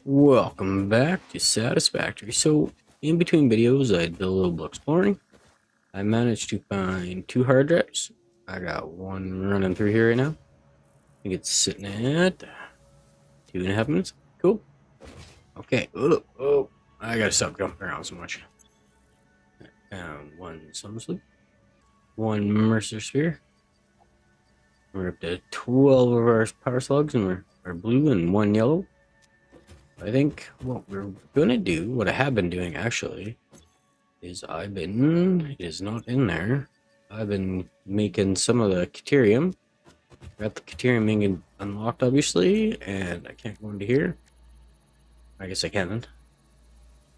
Welcome back to Satisfactory. So, in between videos, I did a little bit exploring. I managed to find 2 hard drives. I got one running through here right now. I think it's sitting at 2.5 minutes. Cool. Okay. Oh, I gotta stop jumping around so much. Found one sun sleep, one Mercer sphere. We're up to 12 of our power slugs, and we're blue and one yellow. I think what we're gonna do, what I have been doing actually, is it is not in there. I've been making some of the caterium. Got the caterium being unlocked, obviously, and I can't go into here. I guess I can.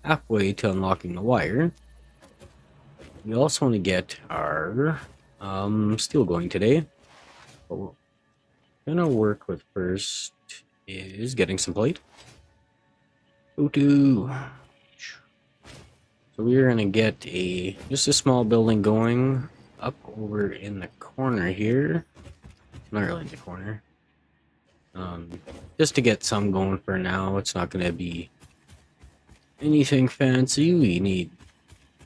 Halfway to unlocking the wire. We also want to get our steel going today. But what we're gonna work with first is getting some plate. Ooh. So we're gonna get just a small building going up over in the corner here. Not really in the corner. Just to get some going for now. It's not gonna be anything fancy. We need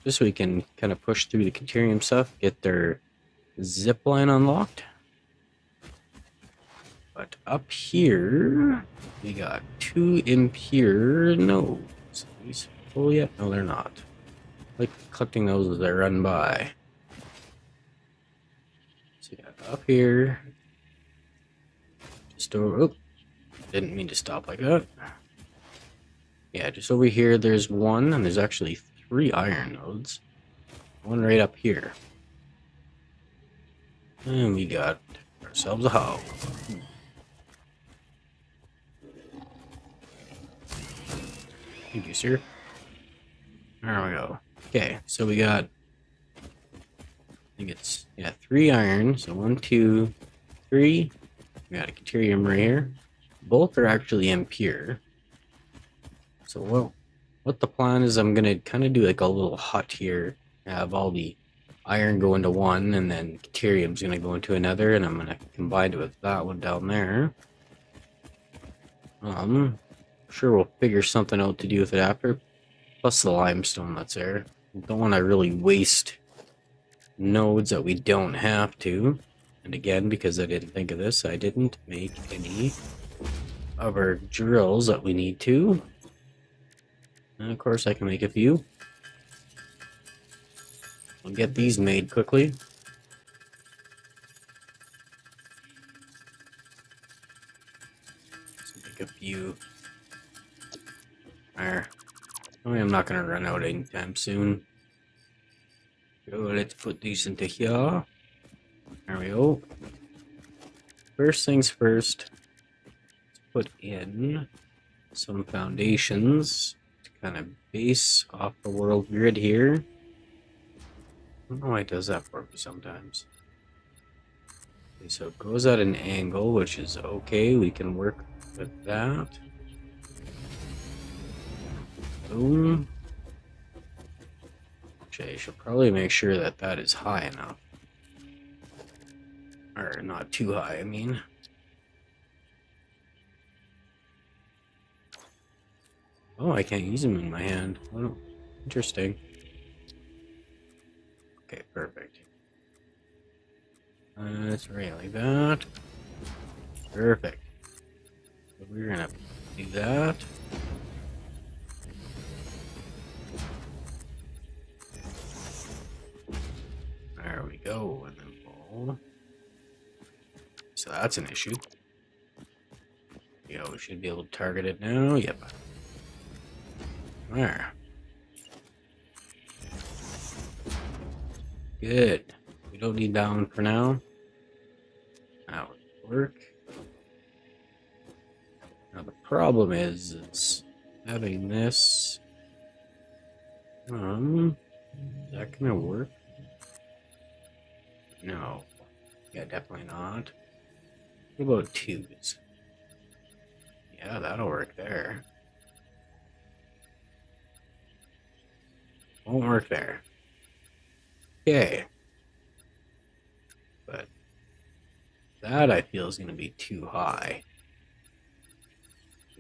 just so we can kind of push through the caterium stuff, get their zip line unlocked. But up here, we got 2 impure nodes. Are these full yet? No, they're not. Like collecting those as they run by. So yeah, up here, just over. Oh, didn't mean to stop like that. Yeah, just over here, there's one, and there's actually 3 iron nodes. One right up here. And we got ourselves a hog. Thank you, sir. There we go. Okay, so we got, I think it's, 3 iron. So 1, 2, 3. We got a caterium right here. Both are actually impure. So what the plan is, I'm gonna kind of do like a little hut here. Have all the iron go into one, and then caterium's gonna go into another, and I'm gonna combine it with that one down there. Sure we'll figure something out to do with it after. Plus the limestone that's there. Don't want to really waste nodes that we don't have to. And again, because I didn't think of this, I didn't make any of our drills that we need to. And of course I can make a few. I'll get these made quickly. Let's make a few. There. I'm not going to run out anytime soon. So let's put these into here. There we go. First things first, let's put in some foundations to kind of base off the world grid here. I don't know why it does that for me sometimes. Okay, so it goes at an angle, which is okay. We can work with that. Boom. Okay, I should probably make sure that that is high enough. Or not too high, I mean. Oh, I can't use them in my hand. Oh, interesting. Okay, perfect. It's right like that. Perfect. So we're gonna do that. There we go. And then pull. So that's an issue. Yeah, we should be able to target it now. Yep. There. Good. We don't need that one for now. That would work. Now the problem is having this. Is that gonna work? No. Yeah, definitely not. What about 2s? Yeah, that'll work there. Won't work there. Okay. But that I feel is going to be too high.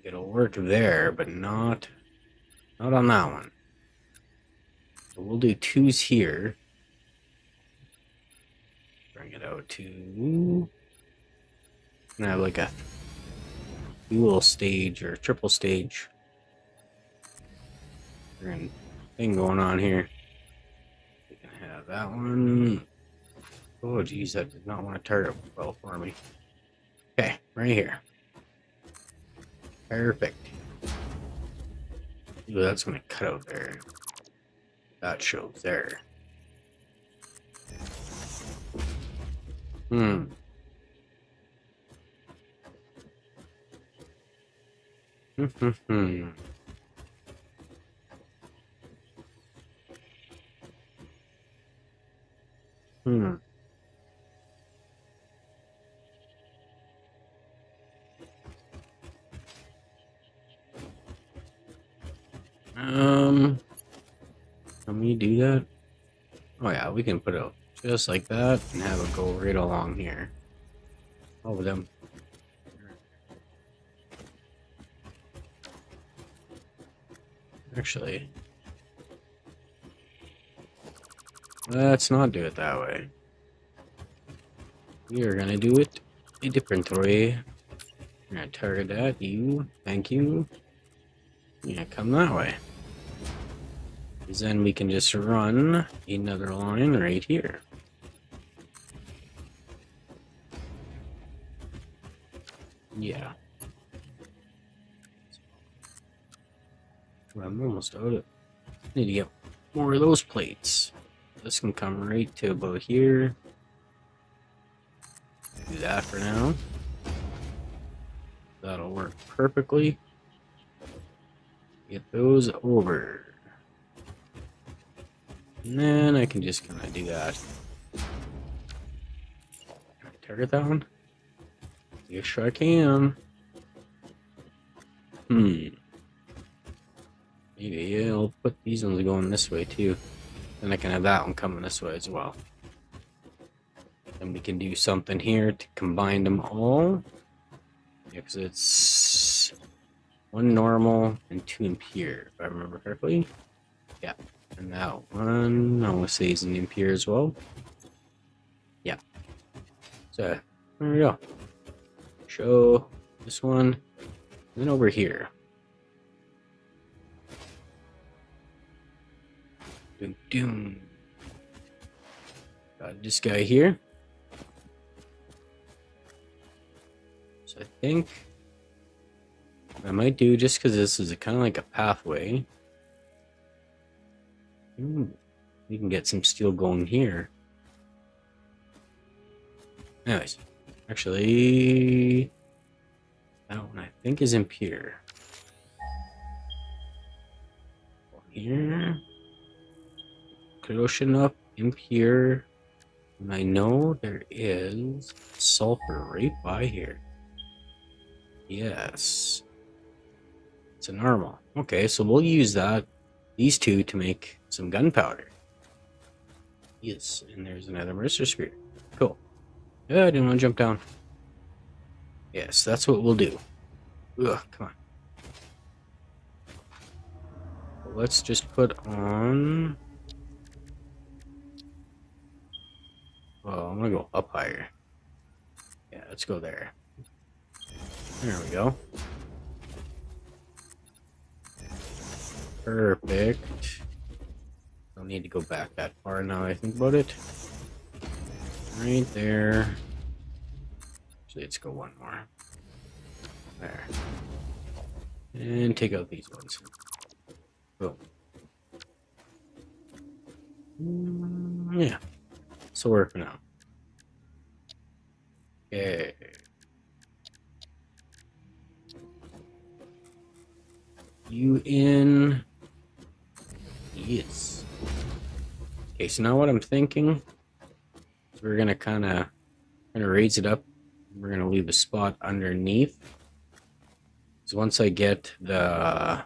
it'll work there, but not on that one. So we'll do 2s here. Bring it out to... And have like a dual stage or triple stage thing going on here. We can have that one. Oh geez, that did not want to target well for me. Okay, right here. Perfect. Ooh, that's gonna cut out there. That shows there. Hmm. Hmm. Hmm. Let me do that. Oh yeah, we can put it just like that and have it go right along here. Over them. Actually, let's not do it that way. We are gonna do it a different way. I'm gonna target that. You, thank you. Yeah, come that way. Because then we can just run another line right here. Yeah. I'm almost out of it. Need to get more of those plates. This can come right to about here. Do that for now. That'll work perfectly. Get those over. And then I can just kind of do that. Can I target that one? Yes, sure I can. Maybe I'll put these ones going this way too. Then I can have that one coming this way as well. Then we can do something here to combine them all. Yeah, because it's 1 normal and 2 impure, if I remember correctly. Yeah. And that one, I want to say is an impure as well. Yeah. So, there we go. Show this one. And then over here. Doom, doom. Got this guy here. So I think I might do, just because this is kind of like a pathway. We can get some steel going here. Anyways, actually, that one I think is impure. Here. Close enough, impure. And I know there is sulfur right by here. Yes. It's a normal. Okay, so we'll use these two to make some gunpowder. Yes, and there's another Mercer Spear. Cool. Yeah, I didn't want to jump down. Yes, that's what we'll do. Ugh, come on. Let's just put on... Well, I'm gonna go up higher. Yeah, let's go there. There we go. Perfect. Don't need to go back that far now I think about it. Right there. Actually, let's go one more. There. And take out these ones. Boom. Yeah. So work for now. Okay. You in. Yes. Okay, so now what I'm thinking is we're gonna kind of raise it up. We're gonna leave a spot underneath. So once I get the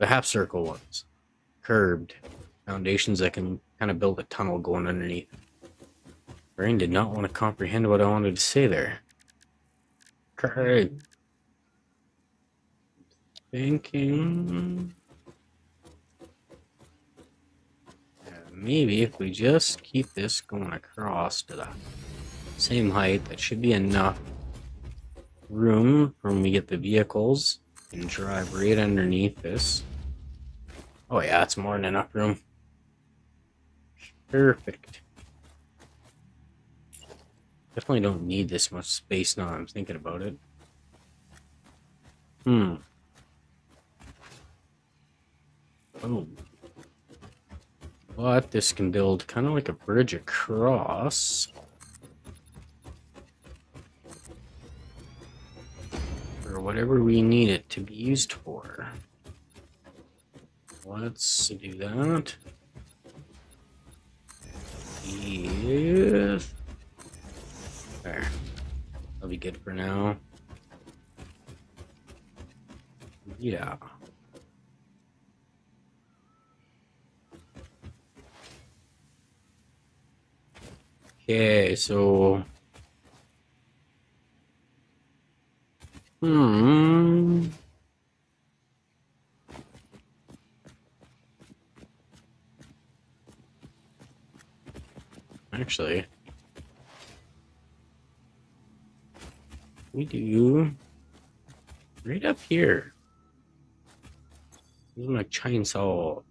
half circle ones, curved foundations, I can kind of build a tunnel going underneath. Brain did not want to comprehend what I wanted to say there. Okay. Thinking. Maybe if we just keep this going across to the same height, that should be enough room for when we get the vehicles and drive right underneath this. Oh yeah, it's more than enough room. Perfect. Definitely don't need this much space now I'm thinking about it. Oh. But this can build kind of like a bridge across. Or whatever we need it to be used for. Let's do that. Yes. There. That'll be good for now. Yeah. Okay, so... Actually... we do... right up here. This is my chainsaw.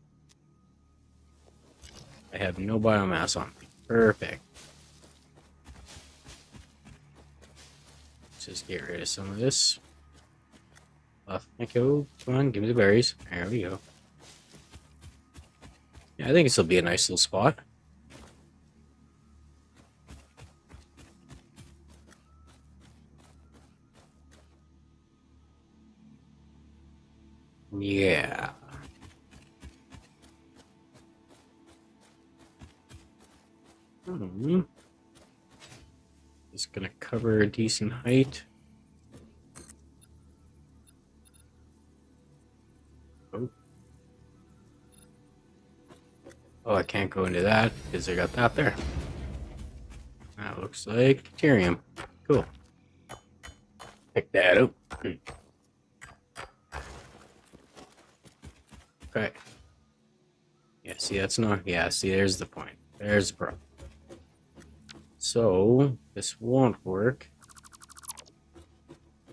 I have no biomass on me. Perfect. Let's just get rid of some of this. Thank you. Come on, give me the berries. There we go. Yeah, I think this will be a nice little spot. Yeah. Just gonna cover a decent height. Oh, I can't go into that because I got that there. That looks like caterium. Cool. Pick that up. Okay. Yeah, see, that's not... yeah, see, there's the point. There's the problem. So, this won't work.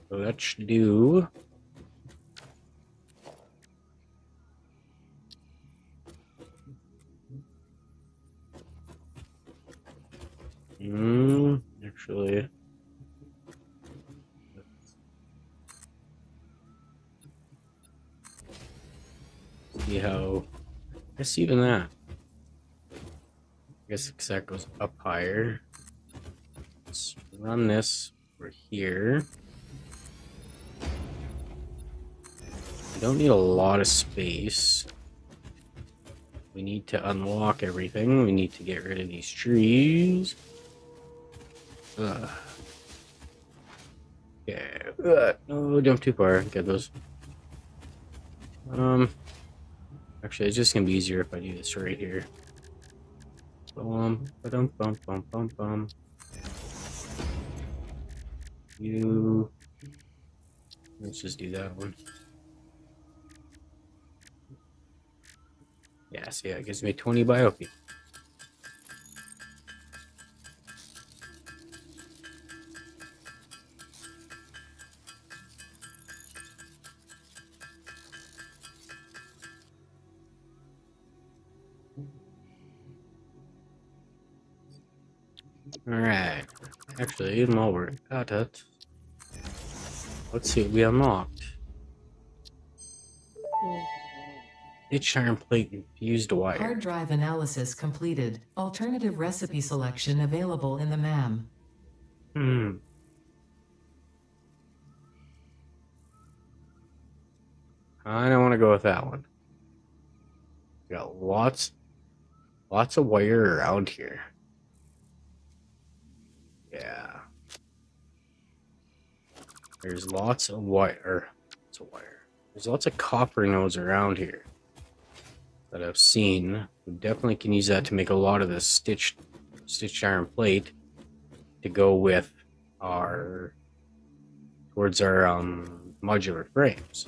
So that should do... actually... see how... I guess even that. I guess because that goes up higher. Let's run this over here. We don't need a lot of space. We need to unlock everything. We need to get rid of these trees. Ugh. Okay. No, jump too far. Get those. Actually, it's just gonna be easier if I do this right here. Bum, bum, bum, bum, bum, bum. You. Let's just do that one. Yeah, see, that gives me 20 biopy. Alright. Actually, even while we're at it, let's see what we unlocked. Stitched iron plate and fused wire. Hard drive analysis completed. Alternative recipe selection available in the MAM. I don't want to go with that one. Got lots of wire around here. Yeah. There's lots of wire. There's lots of copper nodes around here that I've seen. We definitely can use that to make a lot of this stitched iron plate. to go with towards our modular frames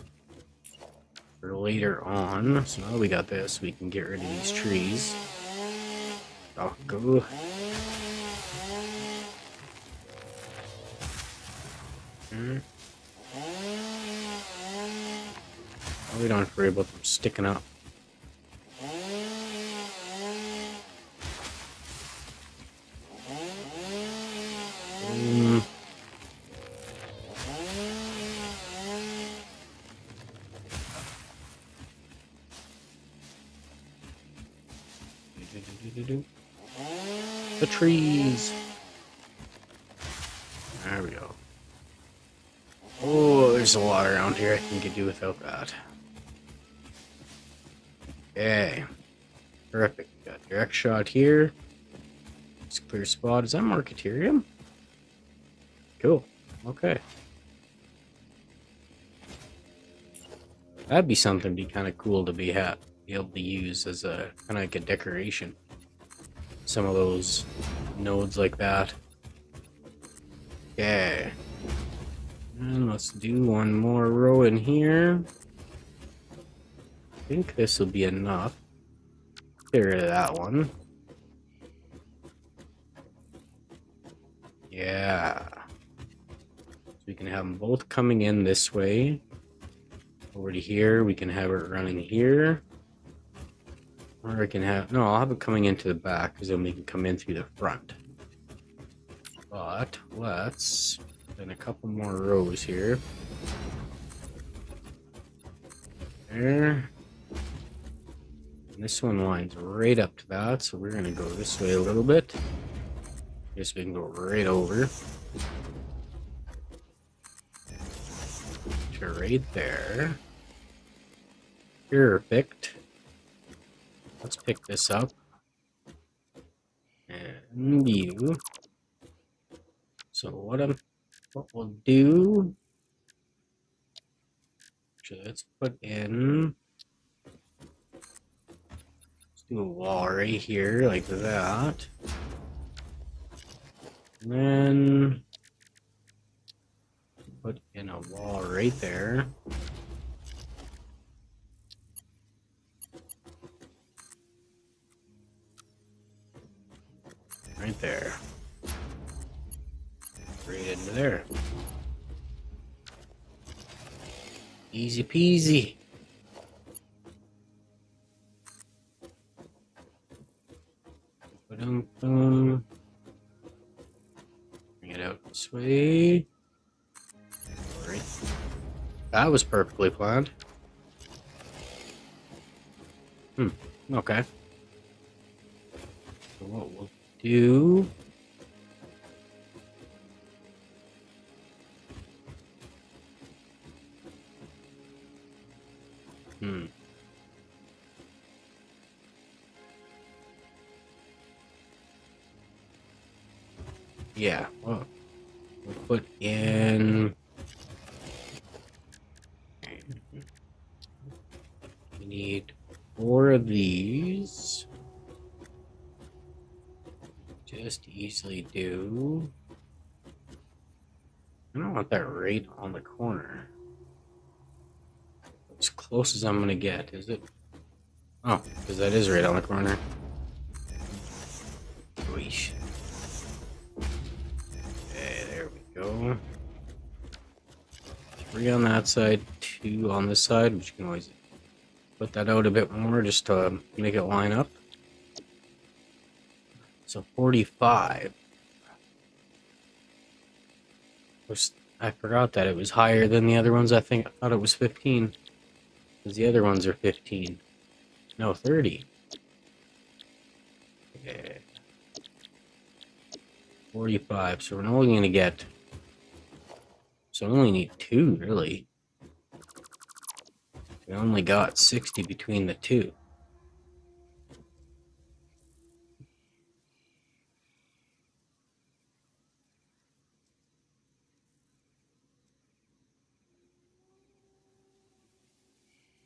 for later on. So now we got this, we can get rid of these trees. Oh, go. Oh, we don't have to worry about them sticking up. The trees. There we go. Oh, there's a lot around here. I think could do without that. Okay. Perfect. Got direct shot here. It's a clear spot. Is that more caterium? Cool. Okay. That'd be something be kind of cool to be able to use as a kind of like a decoration. Some of those nodes like that. Okay. And let's do one more row in here. I think this will be enough. Get rid of that one. Yeah. So we can have them both coming in this way. Over to here, we can have it running here. Or I can have, no, I'll have it coming into the back because then we can come in through the front. But let's put in a couple more rows here. There. And this one lines right up to that, so we're gonna go this way a little bit. Guess we can go right over. To right there. Perfect. Let's pick this up. And you. So what we'll do. So let's put in. Let's do a wall right here like that. And then put in a wall right there. Right there. Right into there. Easy peasy. Bring it out this way. Right. That was perfectly planned. Okay. So what we'll do. Yeah, well, we'll put in. We need 4 of these. Just easily do. I don't want that right on the corner. As close as I'm gonna get, is it? Oh, because that is right on the corner. Weesh. Okay, there we go. 3 on that side, 2 on this side, which you can always put that out a bit more just to make it line up. So 45. I forgot that it was higher than the other ones. I thought it was 15. Because the other ones are 15. No, 30. Okay. 45. So we're only going to get. So we only need 2, really. We only got 60 between the 2.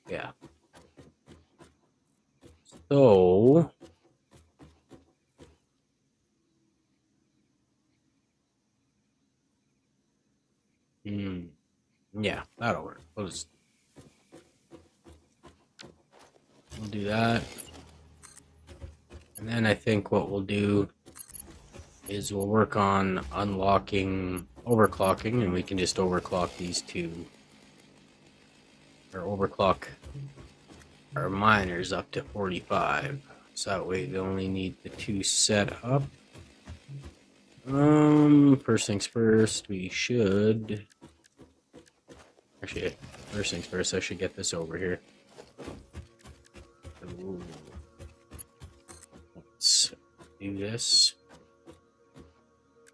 Yeah. So Yeah, that'll work. We'll do that. And then I think what we'll do is we'll work on unlocking overclocking, and we can just overclock these two, or overclock our miners up to 45. So that way we only need the two set up. First things first, we should... Actually, first things first, I should get this over here. Ooh. Let's do this.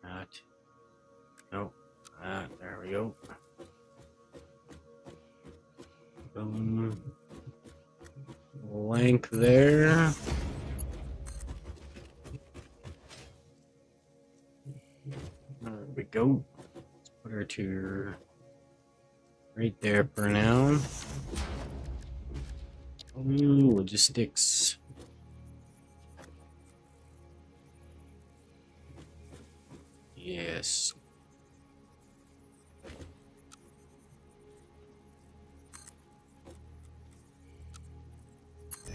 That. Nope. That. There we go. Boom. Length there. There we go. Let's put her to right there for now. Ooh, logistics. Yes.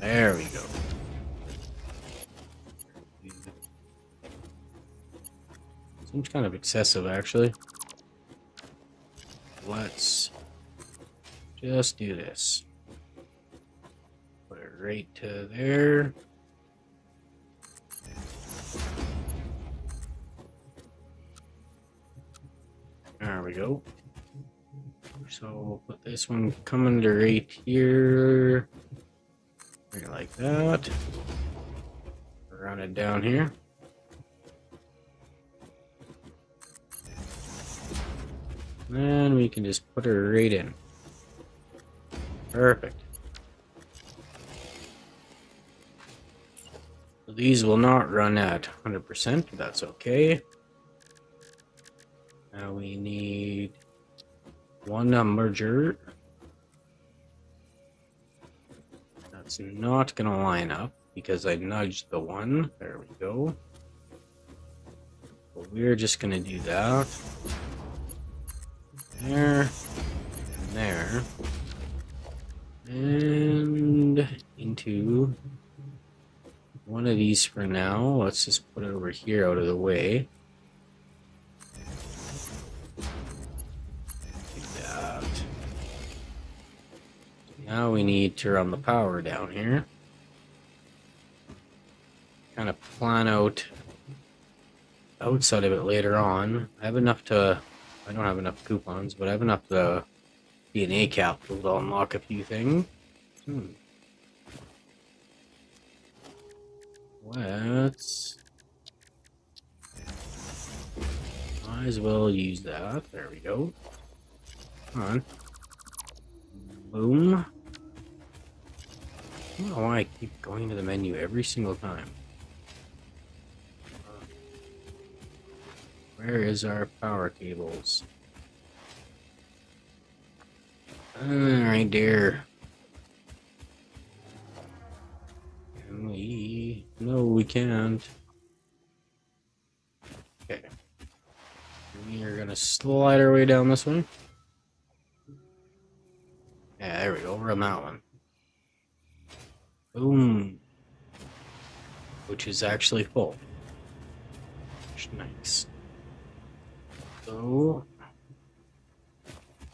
There we go. Seems kind of excessive, actually. Let's just do this. Put it right to there. There we go. So we'll put this one coming to right here. Right like that. Run it down here. Then we can just put her right in. Perfect. So these will not run at 100%, but that's okay. Now we need one merger. That's not going to line up because I nudged the one. There we go. But we're just going to do that. There. And there. And into one of these for now. Let's just put it over here out of the way. Do that. Now we need to run the power down here. Kind of plan out outside of it later on. I have enough to... I don't have enough coupons, but I have enough to DNA capital to unlock a few things. Let's... Might as well use that. There we go. Come on. Boom. I don't know why I keep going to the menu every single time. Where is our power cables? Right there. Can we? No, we can't. Okay. We are gonna slide our way down this one. Yeah, there we go. We're on that one. Boom. Which is actually full. Nice. So,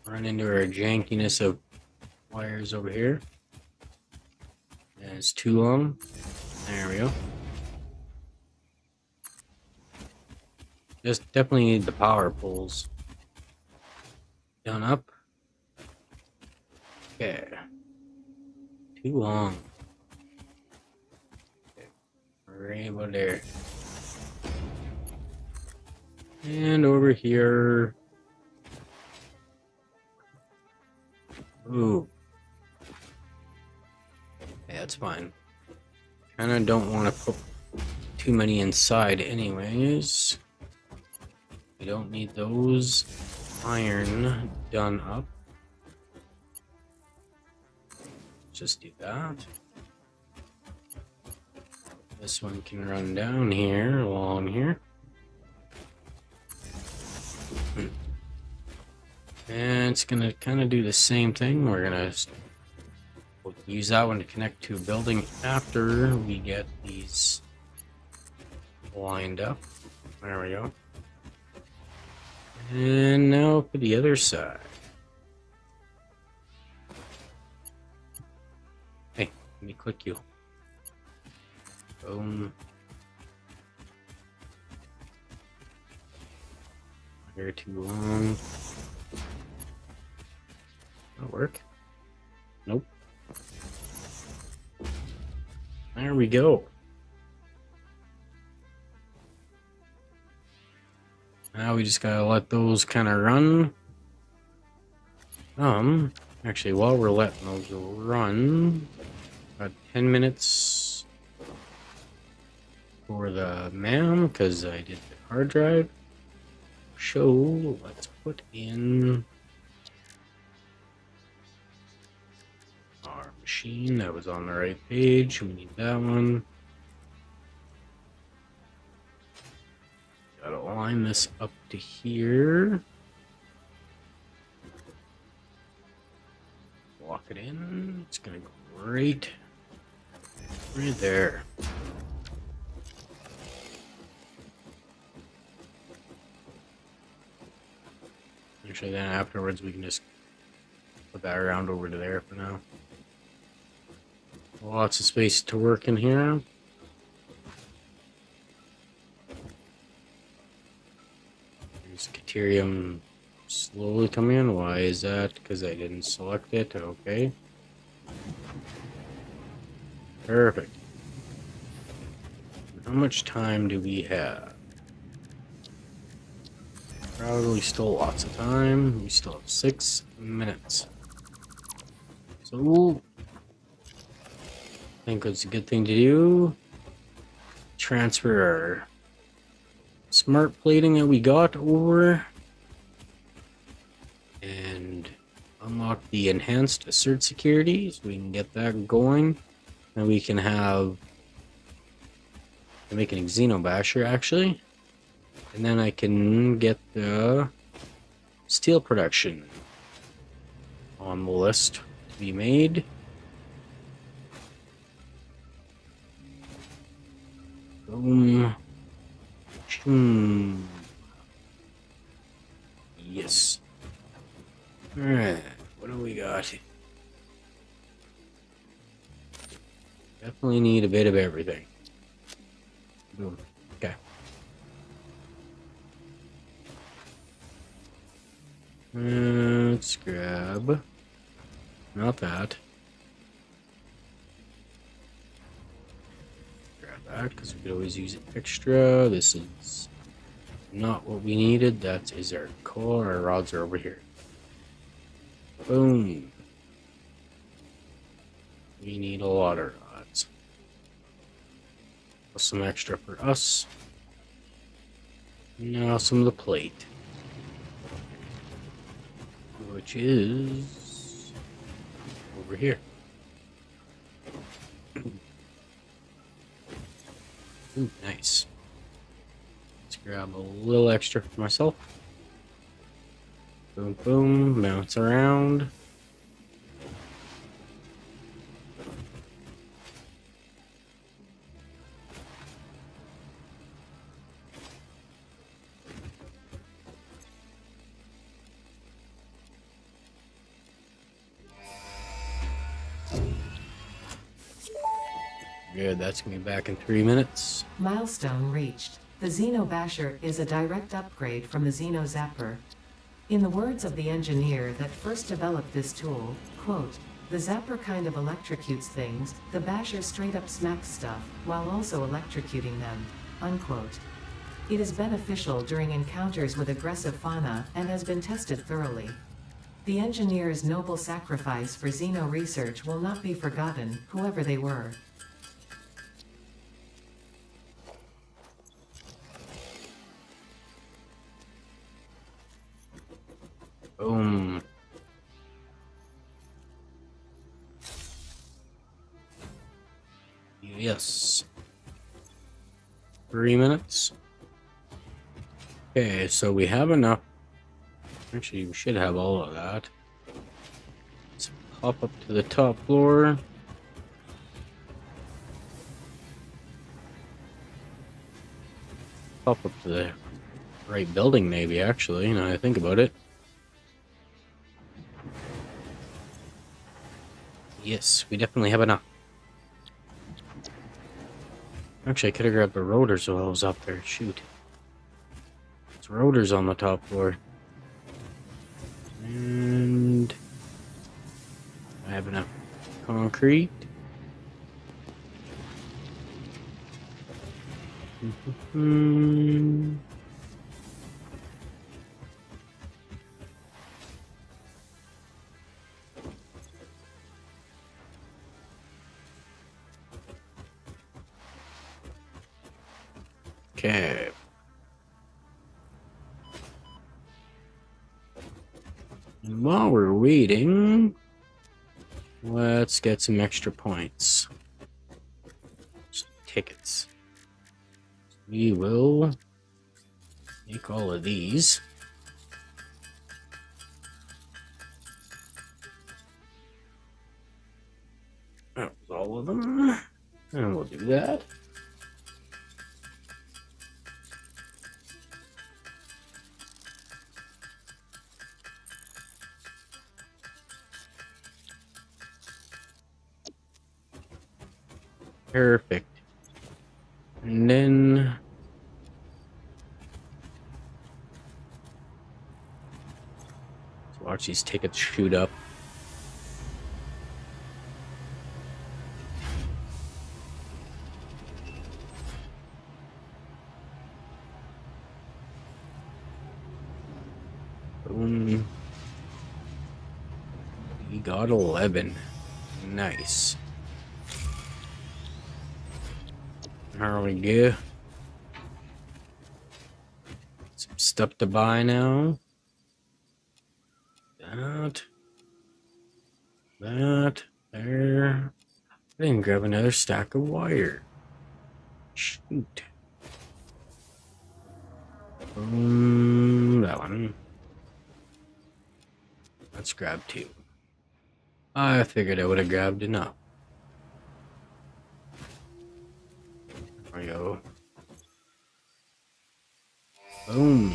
run into our jankiness of wires over here. And it's too long. There we go. Just definitely need the power poles. Down up. Okay. Too long. Okay. Right about there. And over here. Ooh. Yeah, that's fine. Kinda don't want to put too many inside anyways. We don't need those iron done up. Just do that. This one can run down here, along here. And it's gonna kind of do the same thing. We'll use that one to connect to a building after we get these lined up. There we go. And now for the other side. Hey, let me click you. Boom. Here too long. That'll work. Nope. There we go. Now we just gotta let those kind of run. Actually, while we're letting those run, about 10 minutes for the MAM because I did the hard drive. So let's put in our machine that was on the right page. We need that one. Gotta line this up to here. Lock it in. It's gonna go right there. Actually, then afterwards we can just put that around over to there for now. Lots of space to work in here. There's caterium slowly coming in. Why is that? Because I didn't select it. Okay. Perfect. How much time do we have? Probably still lots of time. We still have 6 minutes. So, I think it's a good thing to do. Transfer our smart plating that we got over. And unlock the enhanced assert security so we can get that going. And we can have... I'm making a Xenobasher actually. And then I can get the steel production on the list to be made. Boom. Choom. Yes. Alright, what do we got? Definitely need a bit of everything. Boom. Okay. Let's grab... Not that. Grab that, because we could always use extra. This is not what we needed. That is our core. Our rods are over here. Boom. We need a lot of rods. Plus some extra for us. Now some of the plate. Which is over here. Ooh, nice. Let's grab a little extra for myself. Boom, boom, bounce around. Good, that's gonna be back in 3 minutes. Milestone reached. The Xenobasher is a direct upgrade from the Xenozapper. In the words of the engineer that first developed this tool, quote, "The zapper kind of electrocutes things, the basher straight up smacks stuff, while also electrocuting them," unquote. It is beneficial during encounters with aggressive fauna and has been tested thoroughly. The engineer's noble sacrifice for Xeno research will not be forgotten, whoever they were. Boom. Yes. 3 minutes. Okay, so we have enough. Actually, we should have all of that. Let's pop up to the top floor. Pop up to the right building, maybe, actually, now I think about it. Yes, we definitely have enough. Actually, I could have grabbed the rotors while I was up there. Shoot. There's rotors on the top floor. And I have enough concrete. Okay. And while we're waiting, let's get some extra points. Some tickets. We will make all of these. That was all of them. And we'll do that. Perfect. And then let's watch these tickets shoot up. Boom. We got 11. Nice. There we go. Some stuff to buy now. That, there. I didn't grab another stack of wire. Shoot. Boom, that one. Let's grab 2. I figured I would have grabbed enough. There we go. Boom.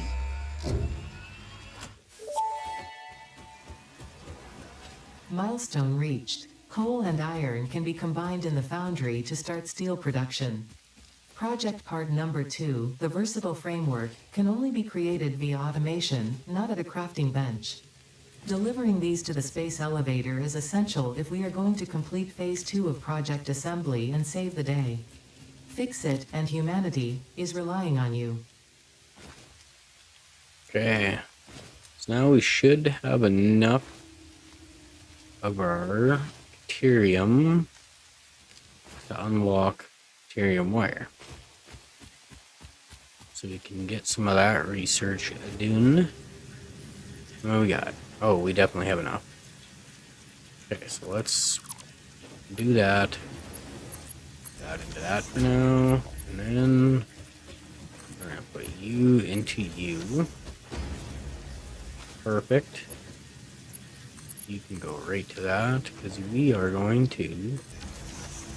Milestone reached. Coal and iron can be combined in the foundry to start steel production. Project part number 2, the versatile framework, can only be created via automation, not at a crafting bench. Delivering these to the space elevator is essential if we are going to complete phase 2 of project assembly and save the day. Fix It and humanity is relying on you. Okay. So now we should have enough of our caterium to unlock caterium wire. So we can get some of that research done. What do we got? Oh, we definitely have enough. Okay, so let's do that. That into that for now. And then we're gonna put you into you. Perfect. You can go right to that because we are going to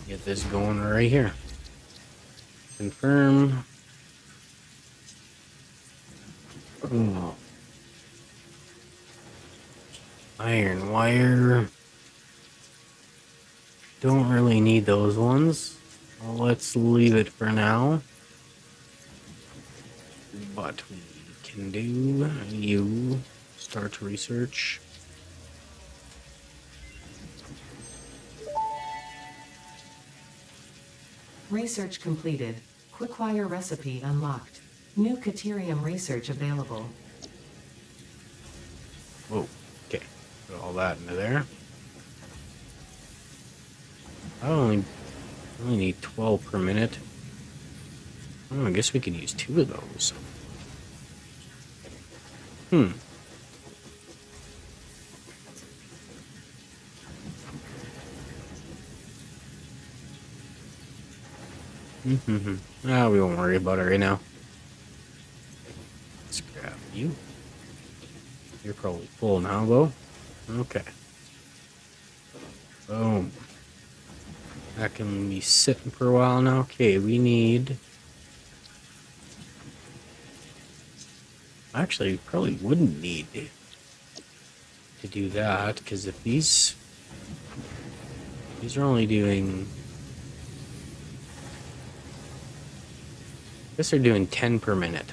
get this going right here. Confirm. Oh. Iron wire. Don't really need those ones. Let's leave it for now. But we can do you start research. Research completed. Quickwire recipe unlocked. New caterium research available. Whoa. Okay. Put all that into there. I only need 12 per minute. Oh, I guess we could use 2 of those. Ah, we won't worry about it right now. Let's grab you. You're probably full now, though. Okay. Boom. That can be sitting for a while now. Okay, we need... Actually, probably wouldn't need to do that, because if these are only doing... I guess they're doing 10 per minute.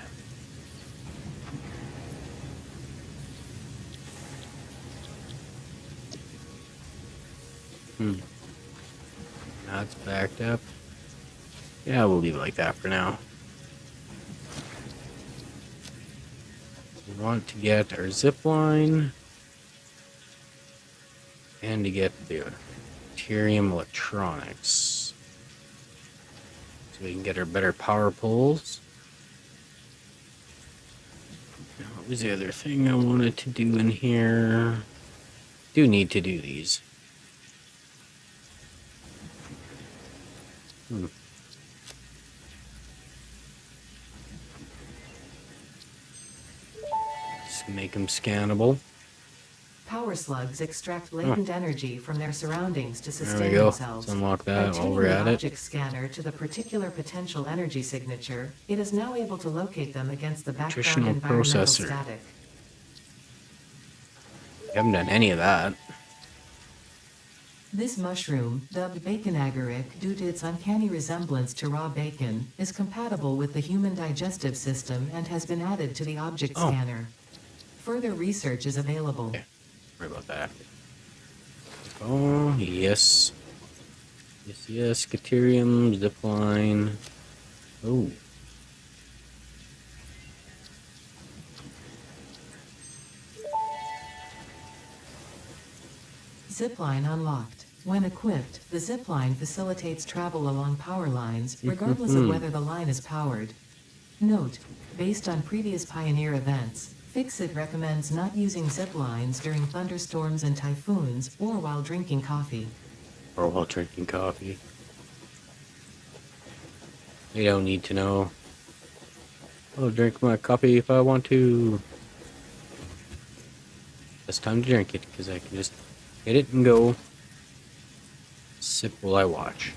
Now it's backed up. Yeah, we'll leave it like that for now. We want to get our zip line and to get the caterium electronics so we can get our better power poles. Now, what was the other thing I wanted to do in here? Do need to do these. Just make them scannable. Power slugs extract latent energy from their surroundings to There we sustain go. themselves. Let's unlock By that while tuning we're the at it. object scanner to the particular potential energy signature, it is now able to locate them against the background Nutritional environmental processor. static. Haven't done any of that. This mushroom, dubbed bacon agaric due to its uncanny resemblance to raw bacon, is compatible with the human digestive system and has been added to the object scanner. Further research is available. Okay. Sorry about that. Oh, yes. Yes, caterium, zipline. Oh. Zipline unlocked. When equipped, the zipline facilitates travel along power lines, regardless of whether the line is powered. Note: based on previous Pioneer events, Fixit recommends not using ziplines during thunderstorms and typhoons, or while drinking coffee. Or while drinking coffee. You don't need to know. I'll drink my coffee if I want to. It's time to drink it, because I can just hit it and go. Sip while I watch.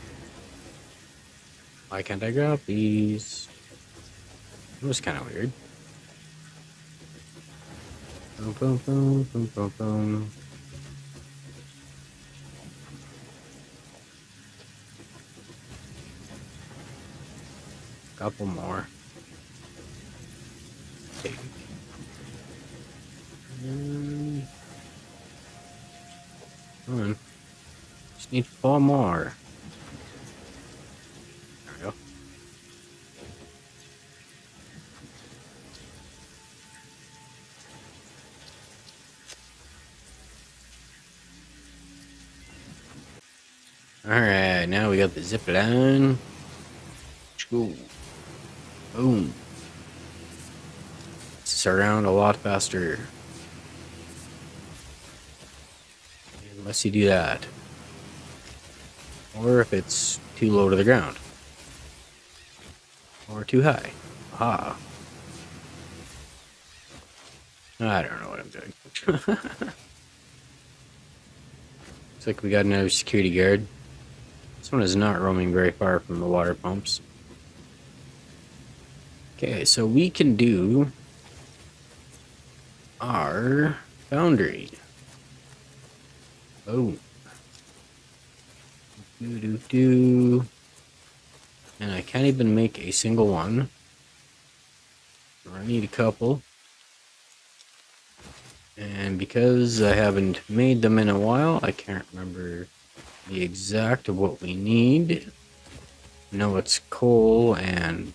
Why can't I grab these? It was kind of weird. Boom, boom, boom, boom, boom, boom. Couple more. Okay. Come on. Just need 4 more. There we go. Alright, now we got the zip line. Let's go. Boom. It's around a lot faster. Unless you do that. Or if it's too low to the ground. Or too high. Aha. I don't know what I'm doing. Looks like we got another security guard. This one is not roaming very far from the water pumps. Okay, so we can do our foundry. Oh. Do. And I can't even make a single one. I need a couple. And because I haven't made them in a while, I can't remember the exact of what we need. I know it's coal and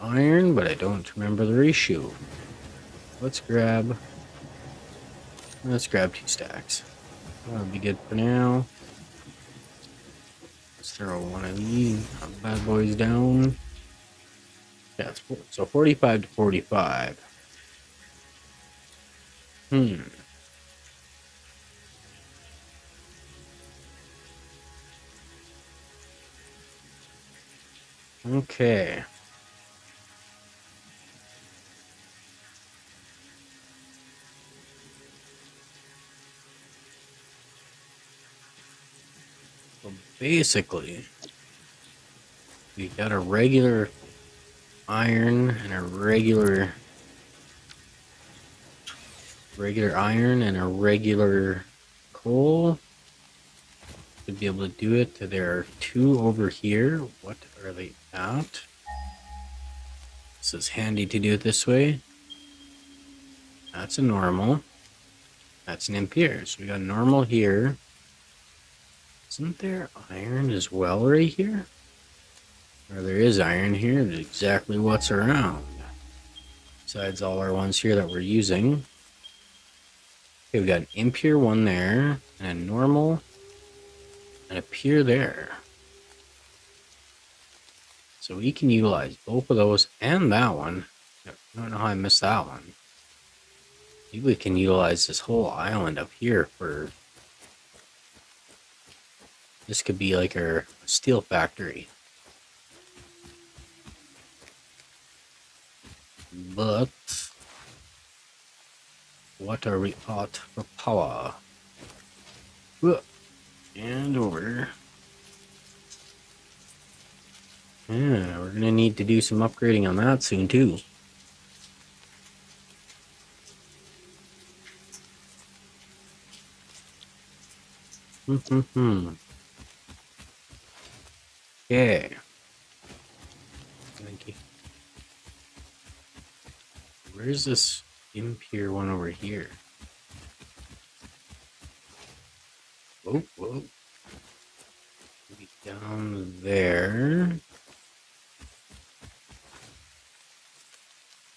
iron, but I don't remember the ratio. Let's grab 2 stacks. That'll be good for now. Let's throw one of these bad boys down. Yeah, so 45 to 45. Okay. So basically, we got a regular iron and a regular iron and a regular coal to be able to do it. There are two over here. What are they at? This is handy to do it this way. That's a normal. That's an impure. So we got normal here. Isn't there iron as well right here? Or there is iron here. It's exactly what's around. Besides all our ones here that we're using. Okay, we got an impure one there, and a normal, and a pure there. So we can utilize both of those and that one. I don't know how I missed that one. Maybe we can utilize this whole island up here for... This could be like our steel factory. But... what are we at for power? And over. Yeah, we're gonna need to do some upgrading on that soon too. Okay. Thank you. Where's this impure one over here? Whoa, whoa. Maybe down there.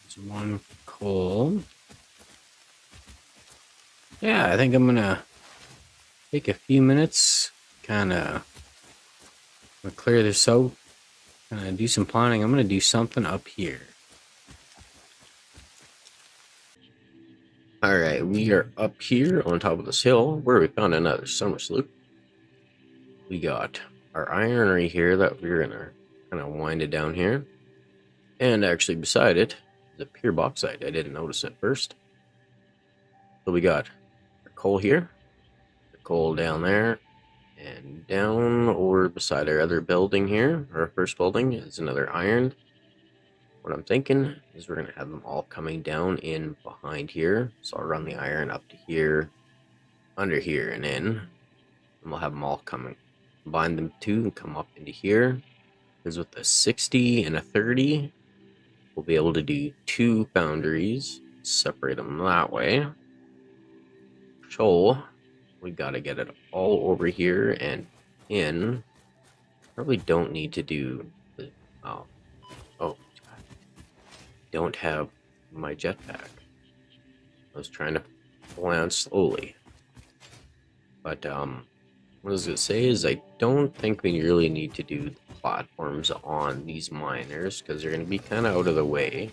There's one coal. Yeah, I think I'm gonna take a few minutes, kinda clear this out, kinda do some planning. I'm gonna do something up here. Alright, we are up here on top of this hill where we found another summer sloop. We got our iron right here that we're gonna kind of wind it down here. And actually beside it is a pure bauxite. I didn't notice it first. So we got our coal here, the coal down there, and down over beside our other building here, our first building, is another iron. What I'm thinking is we're gonna have them all coming down in behind here. So I'll run the iron up to here, under here, and in. And we'll have them all coming, combine them two and come up into here. Because with a 60 and a 30, we'll be able to do two foundries, separate them that way. So we gotta get it all over here and in. Probably don't need to do the oh, don't have my jetpack. I was trying to land slowly. But what I was gonna say is I don't think we really need to do the platforms on these miners because they're gonna be kind of out of the way.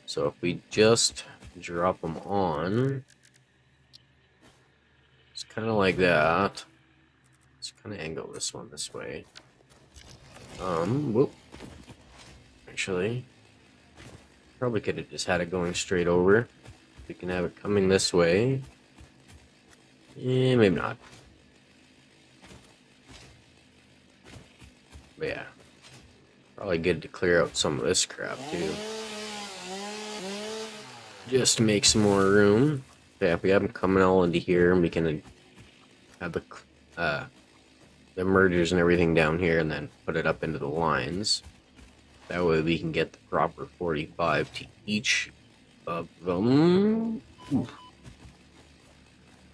So if we just drop them on, it's kind of like that. Let's kind of angle this one this way. Whoop. Actually, probably could have just had it going straight over. We can have it coming this way. Maybe not. But yeah, probably good to clear out some of this crap too. Just to make some more room. Yeah, if we have them coming all into here, and we can have the mergers and everything down here, and then put it up into the lines. That way we can get the proper 45 to each of them. Oof.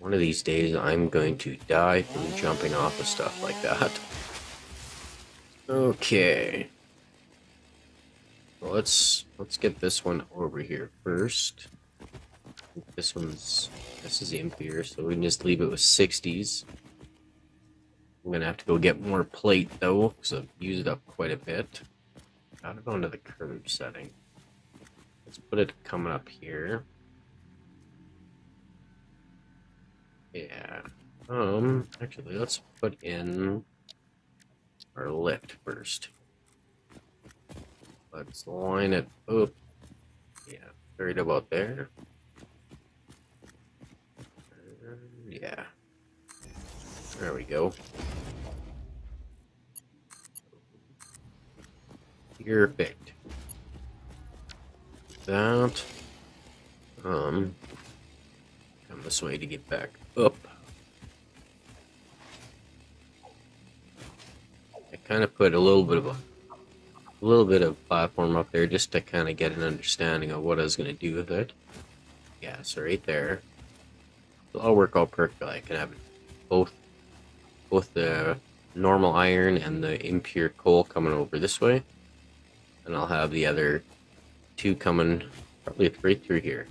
One of these days, I'm going to die from jumping off of stuff like that. Okay. Well, let's get this one over here first. This is the impure, so we can just leave it with 60s. I'm gonna have to go get more plate though, because I've used up quite a bit. Gotta go into the curve setting. Let's put it coming up here. Yeah. Actually, let's put in our lift first. Let's line it up. Yeah, right about there. Yeah. There we go. Perfect. That. Come this way to get back up. I kind of put a little bit of platform up there just to kind of get an understanding of what I was going to do with it. Yeah, so right there. It'll work out perfectly. I can have both the normal iron and the impure coal coming over this way, and I'll have the other two coming probably right through here.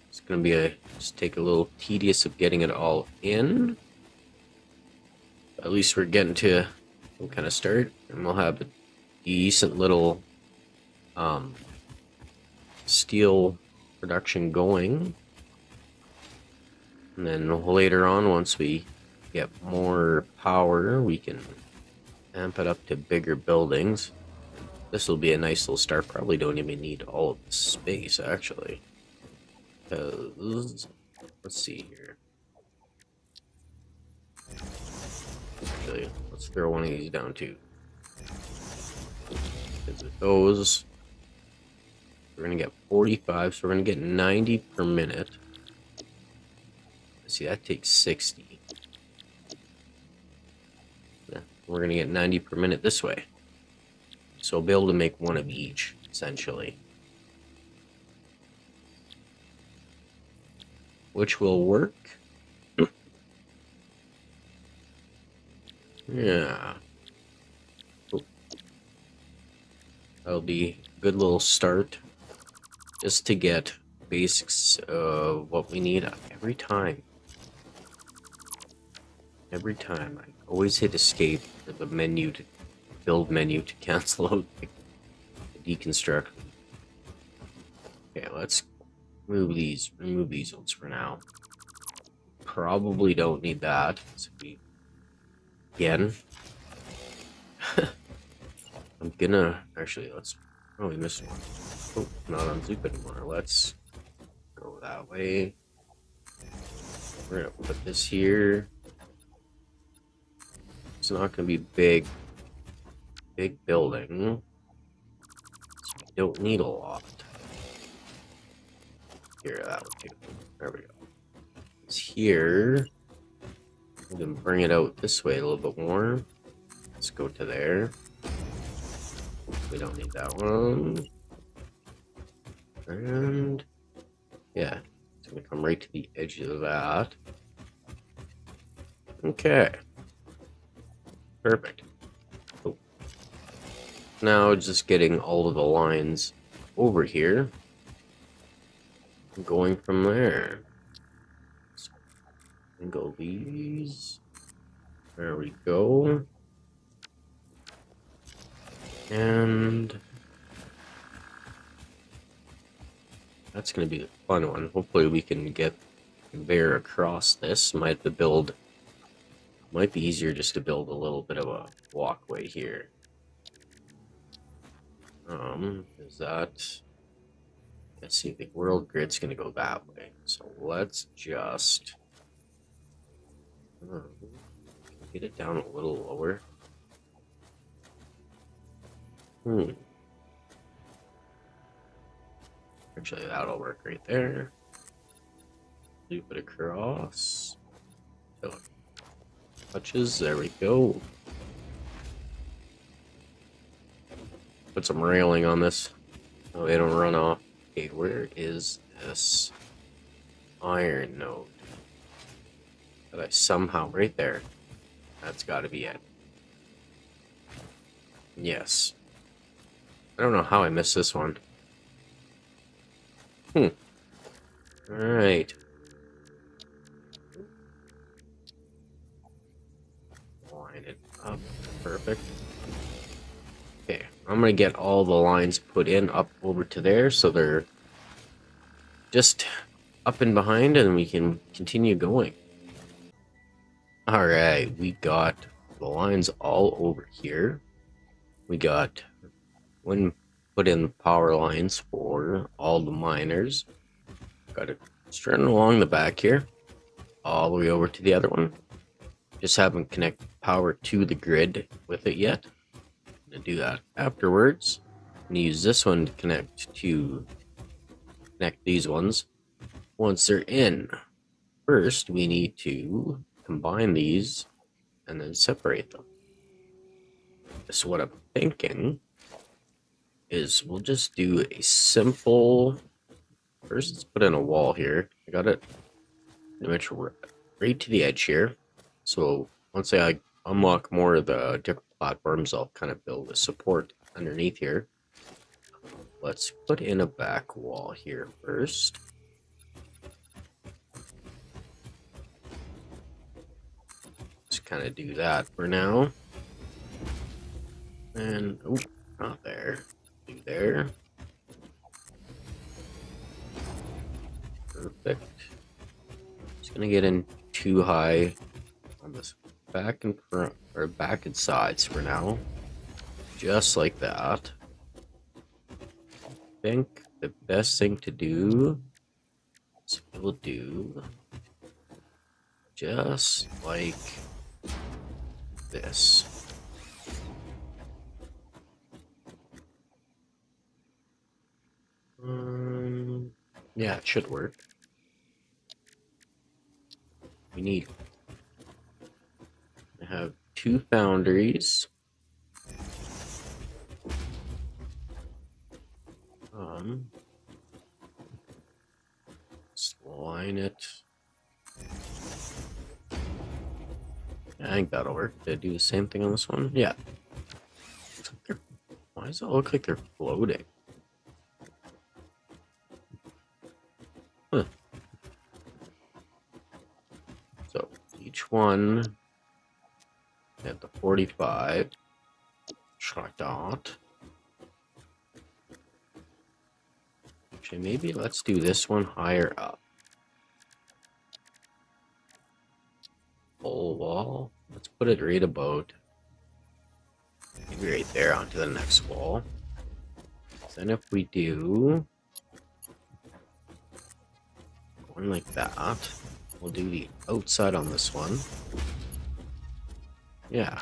It's gonna be just take a little tedious of getting it all in. At least we're getting to some kind of start, and we'll have a decent little steel production going. And then later on, once we get more power, we can amp it up to bigger buildings. This will be a nice little start. Probably don't even need all of the space, actually. Because, let's see here. Actually, let's throw one of these down too. Because with those, we're going to get 45, so we're going to get 90 per minute. See, that takes 60. Yeah, we're going to get 90 per minute this way. So we'll be able to make one of each, essentially. Which will work. Yeah. Oh. That'll be a good little start. Just to get basics of what we need every time. Every time. I always hit escape for the menu to build menu to cancel out the deconstruct. Okay, let's remove these ones for now. Probably don't need that. So again. I'm gonna actually oh, we missed one. Oh, not on Zoop anymore. Let's go that way. We're gonna put this here. It's not gonna be big building. So we don't need a lot. Here, that one too. There we go. It's here. We can bring it out this way a little bit more. Let's go to there. We don't need that one. And yeah, it's gonna come right to the edge of that. Okay. Perfect. Oh. Now just getting all of the lines over here. Going from there. And go these. There we go. And that's going to be the fun one. Hopefully we can get conveyor across this. Might be easier just to build a little bit of a walkway here. Is that... Let's see, the world grid's going to go that way. So let's just get it down a little lower. Actually, that'll work right there. Loop it across. So it touches. There we go. Put some railing on this so they don't run off. Okay, where is this iron node? That I somehow right there. That's got to be it. Yes. I don't know how I missed this one. Alright. Line it up. Perfect. Okay, I'm gonna get all the lines put in up over to there so they're just up and behind and we can continue going. Alright, we got the lines all over here. We got one put in power lines for all the miners. Got it strung along the back here. all the way over to the other one. Just haven't connected power to the grid with it yet. I'm gonna do that afterwards. I'm gonna use this one to connect these ones. Once they're in, first we need to combine these and then separate them. So what I'm thinking is we'll just do a simple. First, let's put in a wall here. I got it right to the edge here. So once I unlock more of the different platforms, I'll kind of build a support underneath here. Let's put in a back wall here first. Just kind of do that for now. And, oh, not there. Do there. Perfect. Just gonna get in too high on this back and front, or back and sides for now. Just like that. I think the best thing to do is we'll do just like this. Yeah, it should work. We need to have 2 foundries. Let's line it. I think that'll work. Did I do the same thing on this one? Yeah. Why does it look like they're floating? Huh. So each one at the 45. Try dot. Actually, maybe let's do this one higher up. Full wall. Let's put it right about, maybe right there onto the next wall. Then if we do one like that, we'll do the outside on this one. Yeah.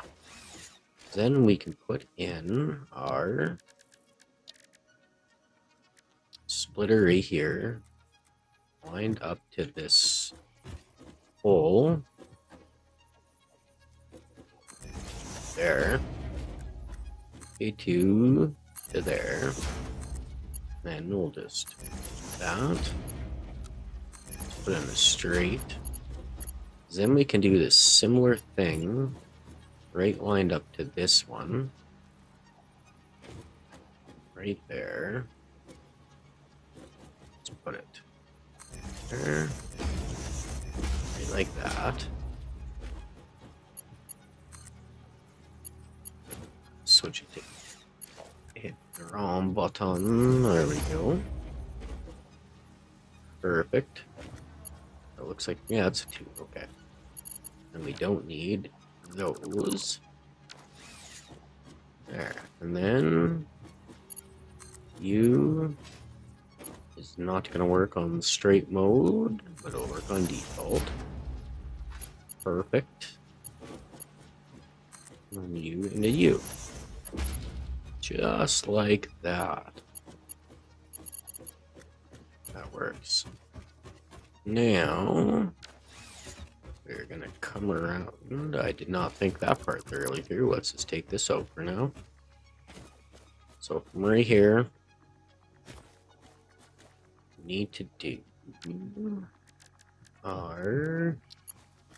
Then we can put in our splitter right here, lined up to this hole. There. A2 to there. Then we'll just that. Let's put in a straight. Then we can do this similar thing, right lined up to this one. Right there. Let's put it there. Right like that. Switch it to hit the wrong button. There we go. Perfect. It looks like, yeah, it's a 2. Okay. And we don't need those. There. And then you is not going to work on straight mode, but it'll work on default. Perfect. And you into you. Just like that. That works. Now, we're gonna come around. I did not think that part thoroughly through. Let's just take this out for now. So from right here, we need to do our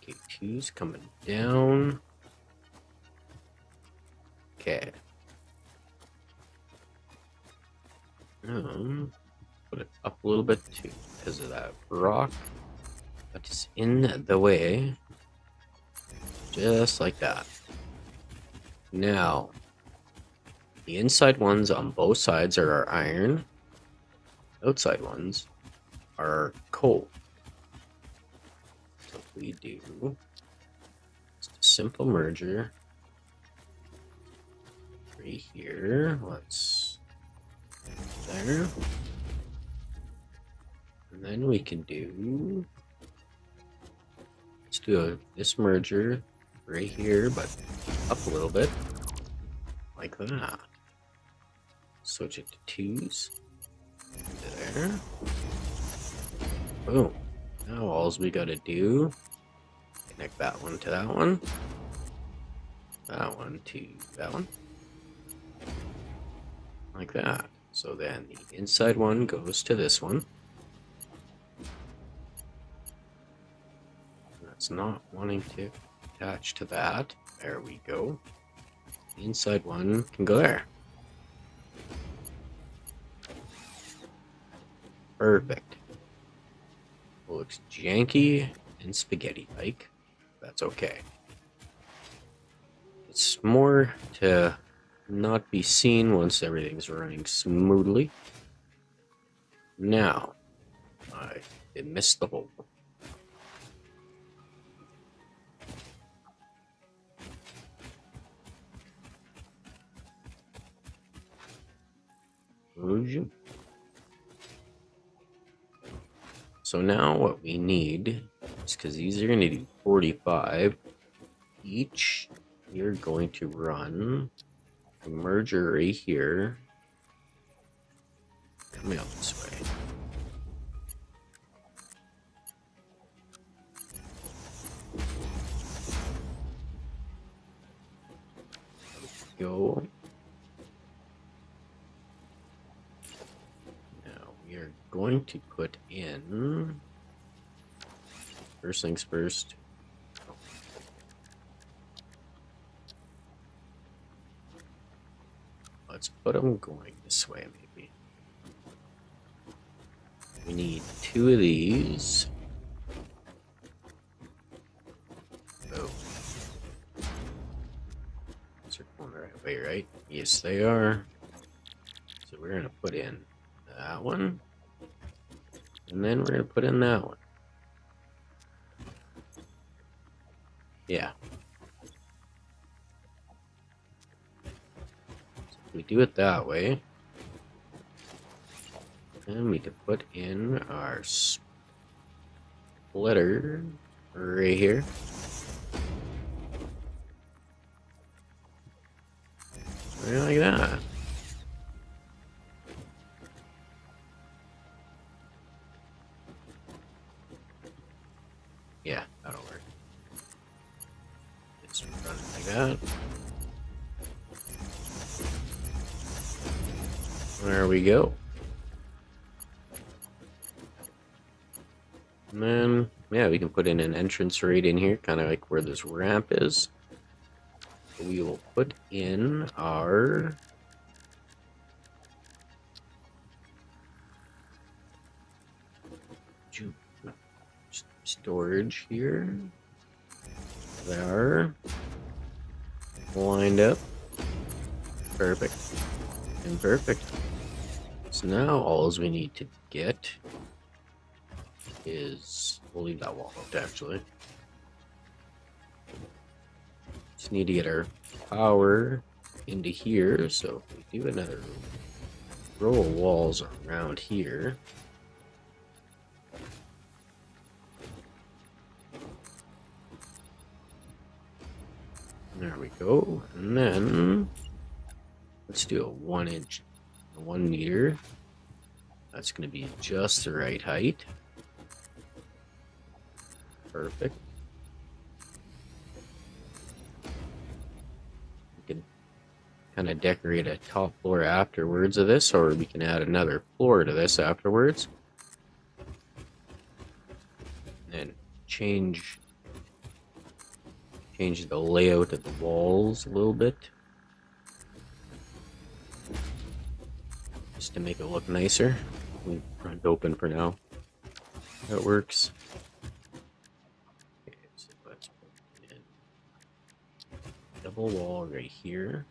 K2's coming down. Okay. Put it up a little bit too, because of that rock that is in the way. Just like that. Now, the inside ones on both sides are our iron. Outside ones are coal. So if we do just a simple merger right here, let's there. And then we can do do this merger right here, but up a little bit, like that. Switch it to twos. There. Boom. Now all we gotta do, connect that one to that one. That one to that one. Like that. So then the inside one goes to this one. That's not wanting to attach to that. There we go. The inside one can go there. Perfect. Looks janky and spaghetti-like. That's okay. It's more to not be seen once everything's running smoothly. Now, I missed the hole. So now what we need is, because these are going to do 45 each, you're going to run a merger right here, coming out this way. Go. Now we are going to put in, first things first, let's put them going this way maybe. We need 2 of these. Oh. These are going the right way, right? Yes, they are. So we're going to put in that one. And then we're going to put in that one. Yeah. So if we do it that way, then we can put in our splitter right here. Right like that. Yeah, that'll work. Just run it like that. There we go. And then, yeah, we can put in an entrance right in here, kind of like where this ramp is. We will put in our storage here. There. Lined up. Perfect. And perfect. So now all we need to get is, we'll leave that wall out actually. Just need to get our power into here. So if we do another row of walls around here, there we go. And then let's do a 1 inch, 1 meter. That's going to be just the right height. Perfect. We can kind of decorate a top floor afterwards of this, or we can add another floor to this afterwards. And change the layout of the walls a little bit, just to make it look nicer. We front open for now. That works. Okay, so let's put in double wall right here.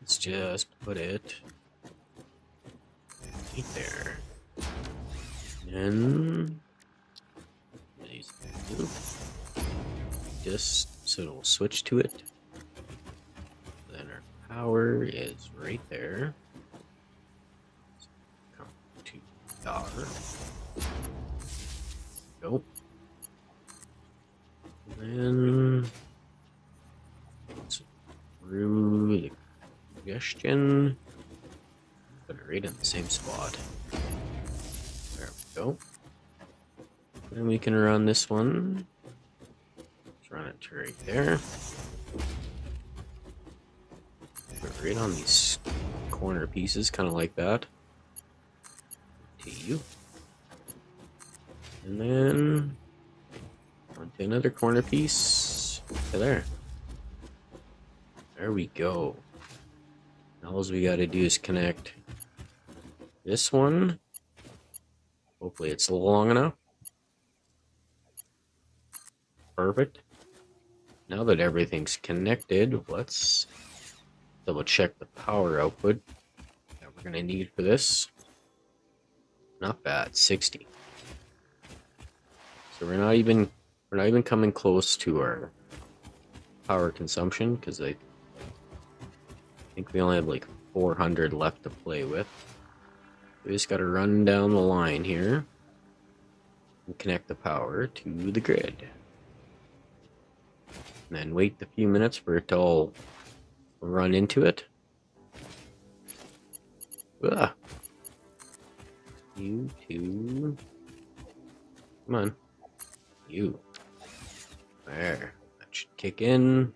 Let's just put it right there. And these two, just so it'll switch to it. Then our power is right there. So come to R. go. And then through the congestion. Put it right in the same spot. There we go. Then we can run this one. Let's run it to right there. Put it right on these corner pieces, kind of like that. To you. And then onto another corner piece. To there. There we go. Now all we got to do is connect this one. Hopefully it's long enough. Perfect. Now that everything's connected, let's double check the power output that we're gonna need for this. Not bad, 60. So we're not even coming close to our power consumption because I think we only have like 400 left to play with. We just got to run down the line here and connect the power to the grid. And then wait a few minutes for it to all run into it. Ugh. You two. Come on. You. There. That should kick in.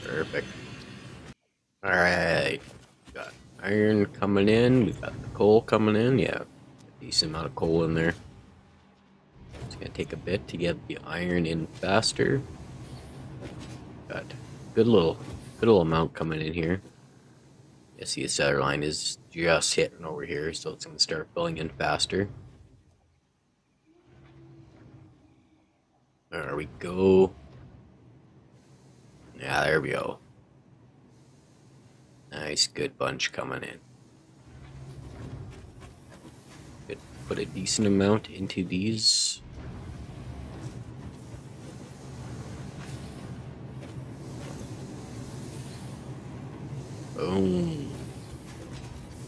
Perfect. Alright. Got iron coming in. We got the coal coming in. Yeah. A decent amount of coal in there. It's gonna take a bit to get the iron in faster. Got good little amount coming in here. You see the center line is just hitting over here, so it's gonna start filling in faster. There we go. Yeah, there we go. Nice, good bunch coming in. Could put a decent amount into these. Boom.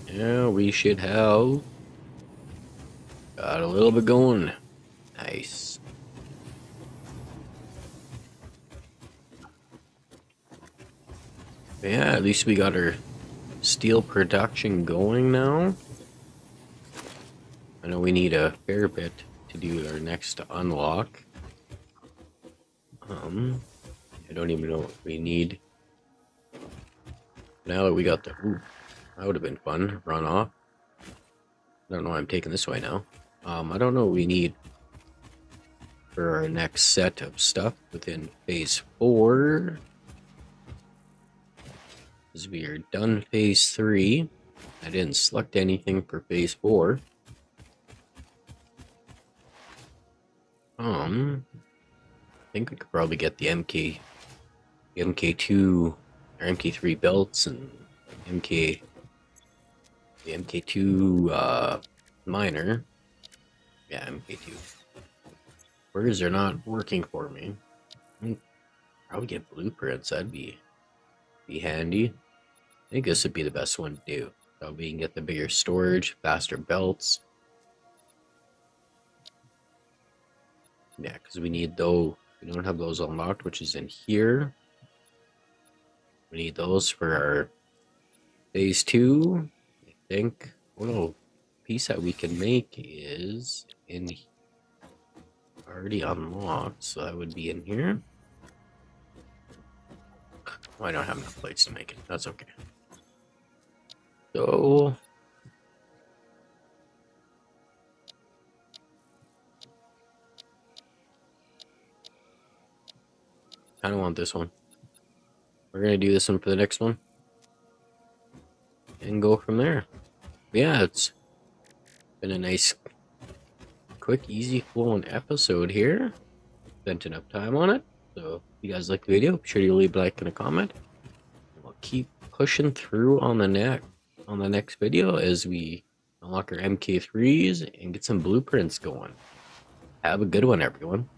Yeah, we should have got a little bit going. Nice. Yeah, at least we got our steel production going now. I know we need a fair bit to do our next unlock. I don't even know what we need. Now that we got the... Ooh, that would have been fun. Run off. I don't know why I'm taking this way now. I don't know what we need for our next set of stuff within phase 4. As we are done phase 3. I didn't select anything for phase 4. I think we could probably get the MK2 or MK3 belts and the MK2 miner. Yeah, MK2. Whereas they're not working for me. Probably get blueprints. That'd be handy. I think this would be the best one to do. So we can get the bigger storage, faster belts. Yeah, because we need those. We don't have those unlocked, which is in here. We need those for our phase 2. I think. Well, piece that we can make is in already unlocked, so that would be in here. Oh, I don't have enough plates to make it. That's okay. So kind of want this one. We're gonna do this one for the next one and go from there. Yeah, it's been a nice, quick, easy flowing episode here. Spent enough time on it. So if you guys like the video, be sure to leave a like and a comment. And we'll keep pushing through on the next video as we unlock our MK3s and get some blueprints going. Have a good one, everyone.